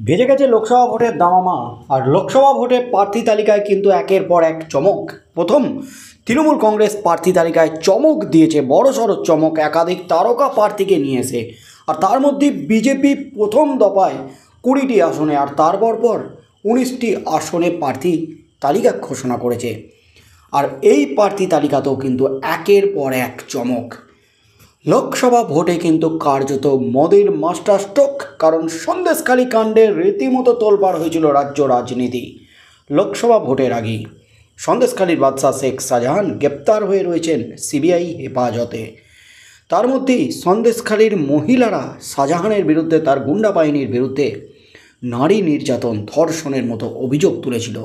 বেজে গেছে লোকসভা ভোটের দামামা। আর লোকসভা ভোটের প্রার্থী তালিকায় কিন্তু একের পর এক চমক। প্রথম তৃণমূল কংগ্রেস প্রার্থী তালিকায় চমক দিয়েছে, বড়সড় চমক, একাধিক তারকা প্রার্থীকে নিয়ে এসে। আর তার মধ্যে বিজেপি প্রথম দফায় 20টি আসনে আর তার পর 19টি আসনে প্রার্থী তালিকা ঘোষণা করেছে। আর এই প্রার্থী তালিকাতেও কিন্তু একের পর এক চমক। লোকসভা ভোটে কিন্তু কার্যত মোদির মাস্টার স্ট্রোক, কারণ সন্দেশখালী কাণ্ডে রীতিমতো তোলপাড় হয়েছিল রাজ্য রাজনীতি। লোকসভা ভোটের আগেই সন্দেশখালীর বাদশাহ শেখ শাহজাহান গ্রেপ্তার হয়ে রয়েছেন সিবিআই হেফাজতে। তার মধ্যেই সন্দেশখালীর মহিলারা শাহজাহানের বিরুদ্ধে, তার গুন্ডা বাহিনীর বিরুদ্ধে নারী নির্যাতন, ধর্ষণের মতো অভিযোগ তুলেছিল।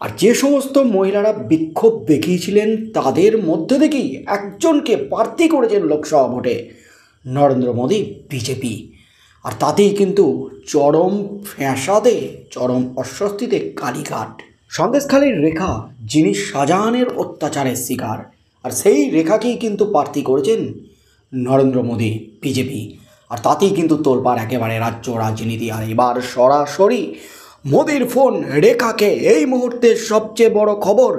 আর যে সমস্ত মহিলারা বিক্ষোভ দেখিয়েছিলেন তাদের মধ্যে থেকেই একজনকে প্রার্থী করেছেন লোকসভা ভোটে নরেন্দ্র মোদী, বিজেপি। আর তাতেই কিন্তু চরম ফ্যাসাদে, চরম অস্বস্তিতে কালীঘাট। সন্দেশখালীর রেখা, যিনি শাহজাহানের অত্যাচারের শিকার, আর সেই রেখাকেই কিন্তু প্রার্থী করেছেন নরেন্দ্র মোদী, বিজেপি। আর তাতেই কিন্তু তোলপাড় একেবারে রাজ্য রাজনীতি। আর এবার সরাসরি মোদির ফোন রেখাকে। এই মুহূর্তে সবচেয়ে বড় খবর,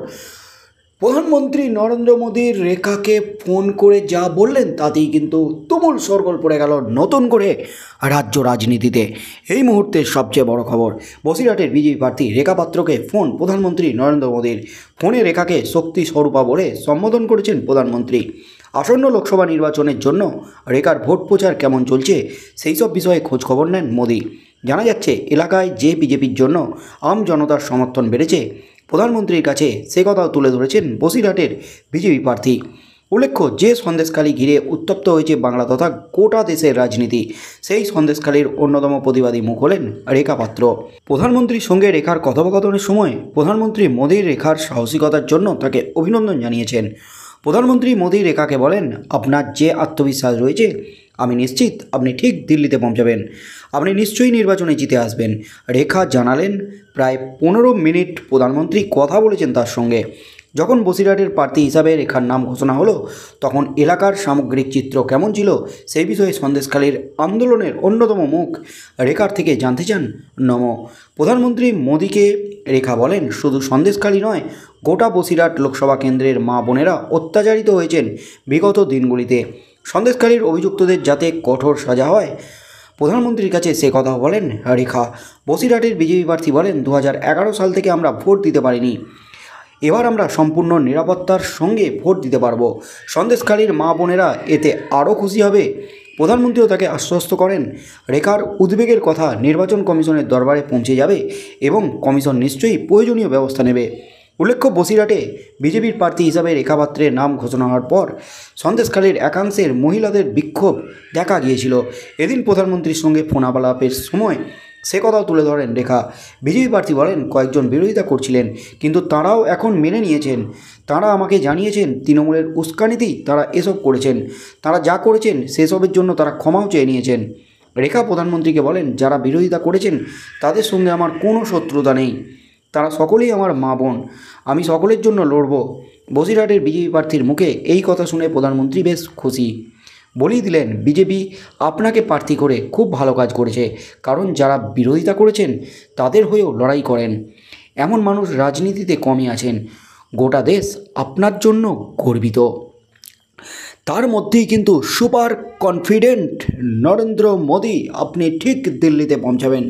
প্রধানমন্ত্রী নরেন্দ্র মোদীর রেখাকে ফোন করে যা বললেন তাতেই কিন্তু তুমুল শোরগোল পড়ে গেল নতুন করে রাজ্য রাজনীতিতে। এই মুহূর্তে সবচেয়ে বড় খবর, বসিরহাটের বিজেপি প্রার্থী রেখা পাত্রকে ফোন প্রধানমন্ত্রী নরেন্দ্র মোদীর। ফোনে রেখাকে শক্তি স্বরূপা বলে সম্বোধন করেছেন প্রধানমন্ত্রী। আসন্ন লোকসভা নির্বাচনের জন্য রেখার ভোট প্রচার কেমন চলছে সেই সব বিষয়ে খোঁজখবর নেন মোদী। জানা যাচ্ছে, এলাকায় যে বিজেপির জন্য আম জনতার সমর্থন বেড়েছে, প্রধানমন্ত্রীর কাছে সে কথাও তুলে ধরেছেন বসিরহাটের বিজেপি প্রার্থী। উল্লেখ্য, যে সন্দেশখালী ঘিরে উত্তপ্ত হয়েছে বাংলা তথা গোটা দেশের রাজনীতি, সেই সন্দেশখালীর অন্যতম প্রতিবাদী মুখ হলেন রেখা পাত্র। প্রধানমন্ত্রীর সঙ্গে রেখার কথোপকথনের সময় প্রধানমন্ত্রী মোদীর রেখার সাহসিকতার জন্য তাকে অভিনন্দন জানিয়েছেন। প্রধানমন্ত্রী মোদী রেখাকে বলেন, আপনার যে আত্মবিশ্বাস রয়েছে আমি নিশ্চিত আপনি ঠিক দিল্লিতে পৌঁছাবেন, আপনি নিশ্চয়ই নির্বাচনে জিতে আসবেন। রেখা জানালেন, প্রায় 15 মিনিট প্রধানমন্ত্রী কথা বলেছেন তার সঙ্গে। যখন বসিরহাটের প্রার্থী হিসাবে রেখার নাম ঘোষণা হলো তখন এলাকার সামগ্রিক চিত্র কেমন ছিল সেই বিষয়ে সন্দেশখালীর আন্দোলনের অন্যতম মুখ রেখার থেকে জানতে চান নমো। প্রধানমন্ত্রী মোদীকে রেখা বলেন, শুধু সন্দেশখালী নয়, গোটা বসিরহাট লোকসভা কেন্দ্রের মা বোনেরা অত্যাচারিত হয়েছেন বিগত দিনগুলিতে। সন্দেশখালীর অভিযুক্তদের যাতে কঠোর সাজা হয়, প্রধানমন্ত্রীর কাছে সে কথা বলেন রেখা। বসিরহাটের বিজেপি প্রার্থী বলেন, 2011 সাল থেকে আমরা ভোট দিতে পারিনি, এবার আমরা সম্পূর্ণ নিরাপত্তার সঙ্গে ভোট দিতে পারবো। সন্দেশখালীর মা বোনেরা এতে আরও খুশি হবে। প্রধানমন্ত্রীও তাকে আশ্বস্ত করেন, রেখার উদ্বেগের কথা নির্বাচন কমিশনের দরবারে পৌঁছে যাবে এবং কমিশন নিশ্চয়ই প্রয়োজনীয় ব্যবস্থা নেবে। উল্লেখ্য, বসিরহাটে বিজেপির প্রার্থী হিসাবে রেখা পাত্রের নাম ঘোষণা হওয়ার পর সন্দেশখালীর একাংশের মহিলাদের বিক্ষোভ দেখা গিয়েছিল। এদিন প্রধানমন্ত্রীর সঙ্গে ফোনালাপের সময় সে কথাও তুলে ধরেন রেখা। বিজেপি প্রার্থী বলেন, কয়েকজন বিরোধিতা করছিলেন, কিন্তু তাঁরাও এখন মেনে নিয়েছেন। তাঁরা আমাকে জানিয়েছেন তৃণমূলের উস্কানিতেই তারা এসব করেছেন। তারা যা করেছেন সেসবের জন্য তারা ক্ষমাও চেয়ে নিয়েছেন। রেখা প্রধানমন্ত্রীকে বলেন, যারা বিরোধিতা করেছেন তাদের সঙ্গে আমার কোনো শত্রুতা নেই, তারা সকলেই আমার মা বোন, আমি সকলের জন্য লড়ব। বসিরহাটের বিজেপি প্রার্থীর মুখে এই কথা শুনে প্রধানমন্ত্রী বেশ খুশি। বলেই দিলেন, বিজেপি আপনাকে প্রার্থী করে খুব ভালো কাজ করেছে, কারণ যারা বিরোধিতা করেছেন তাদের হয়েও লড়াই করেন, এমন মানুষ রাজনীতিতে কমই আছেন। গোটা দেশ আপনার জন্য গর্বিত। তার মধ্যেই কিন্তু সুপার কনফিডেন্ট নরেন্দ্র মোদী, আপনি ঠিক দিল্লিতে পৌঁছাবেন।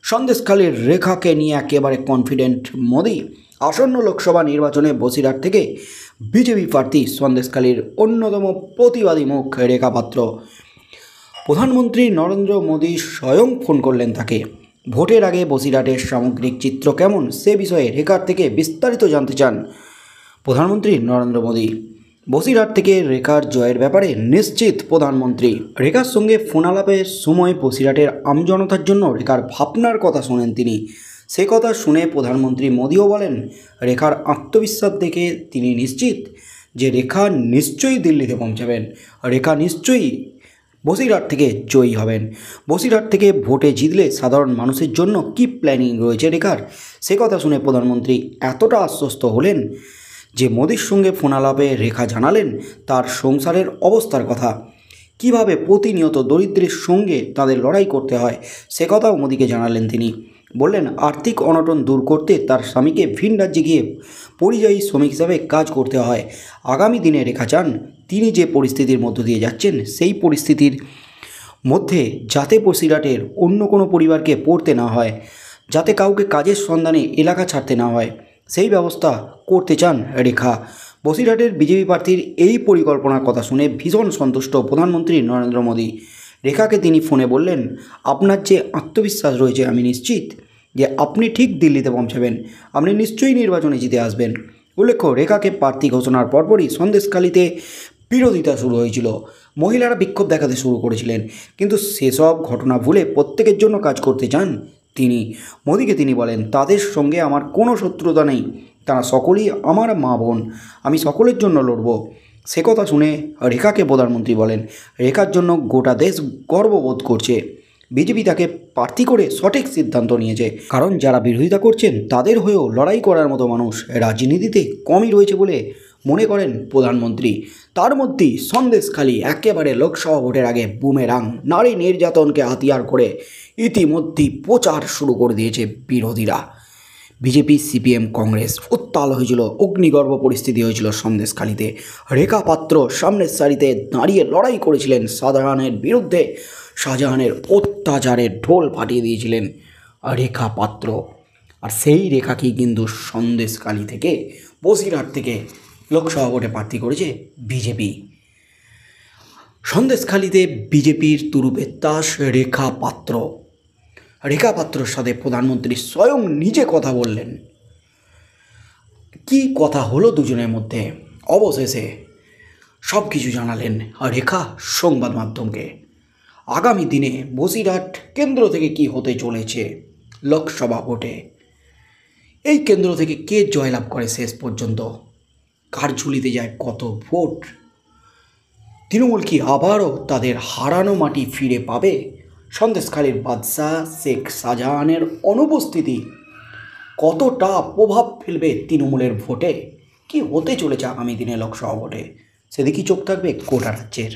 সন্দেশখালীর রেখাকে নিয়ে একেবারে কনফিডেন্ট মোদী। আসন্ন লোকসভা নির্বাচনে বসিরহাট থেকে বিজেপি প্রার্থী সন্দেশখালীর অন্যতম প্রতিবাদী মুখ রেখা পাত্র। প্রধানমন্ত্রী নরেন্দ্র মোদী স্বয়ং ফোন করলেন তাকে। ভোটের আগে বসিরহাটের সামগ্রিক চিত্র কেমন সে বিষয়ে রেখার থেকে বিস্তারিত জানতে চান প্রধানমন্ত্রী নরেন্দ্র মোদী। বসিরহাট থেকে রেখার জয়ের ব্যাপারে নিশ্চিত প্রধানমন্ত্রী। রেখার সঙ্গে ফোনালাপের সময় বসিরহাটের আমজনতার জন্য রেখার ভাবনার কথা শোনেন তিনি। সে কথা শুনে প্রধানমন্ত্রী মোদীও বলেন, রেখার আত্মবিশ্বাস দেখে তিনি নিশ্চিত যে রেখা নিশ্চয়ই দিল্লিতে পৌঁছাবেন, রেখা নিশ্চয়ই বসিরহাট থেকে জয়ী হবেন। বসিরহাট থেকে ভোটে জিতলে সাধারণ মানুষের জন্য কী প্ল্যানিং রয়েছে রেখার, সে কথা শুনে প্রধানমন্ত্রী এতটা আশ্বস্ত হলেন যে মোদির সঙ্গে ফোনালাপে রেখা জানালেন তার সংসারের অবস্থার কথা। কিভাবে প্রতিনিয়ত দরিদ্রের সঙ্গে তাদের লড়াই করতে হয় সে কথাও মোদিকে জানালেন তিনি। বললেন আর্থিক অনটন দূর করতে তার স্বামীকে ভিন রাজ্যে গিয়ে পরিযায়ী শ্রমিক হিসাবে কাজ করতে হয়। আগামী দিনে রেখা চান তিনি যে পরিস্থিতির মধ্য দিয়ে যাচ্ছেন সেই পরিস্থিতির মধ্যে যাতে বসিরহাটের অন্য কোনো পরিবারকে পড়তে না হয়, যাতে কাউকে কাজের সন্ধানে এলাকা ছাড়তে না হয়, সেই ব্যবস্থা করতে চান রেখা। বসিরহাটের বিজেপি প্রার্থীর এই পরিকল্পনার কথা শুনে ভীষণ সন্তুষ্ট প্রধানমন্ত্রী নরেন্দ্র মোদী। রেখাকে তিনি ফোনে বললেন, আপনার যে আত্মবিশ্বাস রয়েছে আমি নিশ্চিত যে আপনি ঠিক দিল্লিতে পৌঁছাবেন, আপনি নিশ্চয়ই নির্বাচনে জিতে আসবেন। উল্লেখ্য, রেখাকে প্রার্থী ঘোষণার পরপরই সন্দেশখালিতে বিরোধিতা শুরু হয়েছিল। মহিলারা বিক্ষোভ দেখাতে শুরু করেছিলেন, কিন্তু সেসব ঘটনা ভুলে প্রত্যেকের জন্য কাজ করতে চান তিনি। মোদিকে তিনি বলেন, তাদের সঙ্গে আমার কোনো শত্রুতা নেই, তারা সকলেই আমার মা বোন, আমি সকলের জন্য লড়ব। সে কথা শুনে রেখাকে প্রধানমন্ত্রী বলেন, রেখার জন্য গোটা দেশ গর্ববোধ করছে। বিজেপি তাকে প্রার্থী করে সঠিক সিদ্ধান্ত নিয়েছে, কারণ যারা বিরোধিতা করছেন তাদের হয়েও লড়াই করার মতো মানুষ রাজনীতিতে কমই রয়েছে বলে মনে করেন প্রধানমন্ত্রী। তার মধ্যেই সন্দেশখালি একেবারে লোকসভা ভোটের আগে বুমেরাং, নারী নির্যাতনকে হাতিয়ার করে ইতিমধ্যেই প্রচার শুরু করে দিয়েছে বিরোধীরা। বিজেপি, সিপিএম, কংগ্রেস উত্তাল হয়েছিল, অগ্নিগর্ভ পরিস্থিতি হয়েছিল সন্দেশখালিতে। রেখা পাত্র সামনের সারিতে দাঁড়িয়ে লড়াই করেছিলেন শাহজাহানের বিরুদ্ধে। শাহজাহানের অত্যাচারের ঢোল ফাটিয়ে দিয়েছিলেন রেখা পাত্র। আর সেই রেখাকেই কিন্তু সন্দেশখালি থেকে, বসিরহাট থেকে লোকসভা ভোটে প্রার্থী করেছে বিজেপি। সন্দেশখালিতে বিজেপির তুরুপেত্তাস রেখা পাত্র। রেখা পাত্রর সাথে প্রধানমন্ত্রী স্বয়ং নিজে কথা বললেন। কি কথা হলো দুজনের মধ্যে, অবশেষে সব কিছু জানালেন রেখা সংবাদ মাধ্যমকে। আগামী দিনে বসিরহাট কেন্দ্র থেকে কি হতে চলেছে লোকসভা ভোটে, এই কেন্দ্র থেকে কে জয়লাভ করে শেষ পর্যন্ত, কার ঝুলিতে যায় কত ভোট, তৃণমূল কি আবারও তাদের হারানো মাটি ফিরে পাবে? সন্দেশখালীর বাদশাহ শেখ শাহজাহানের অনুপস্থিতি কতটা প্রভাব ফেলবে তৃণমূলের ভোটে, কি হতে চলেছে আগামী দিনে লোকসভা ভোটে, সেদিকেই চোখ থাকবে গোটা রাজ্যের।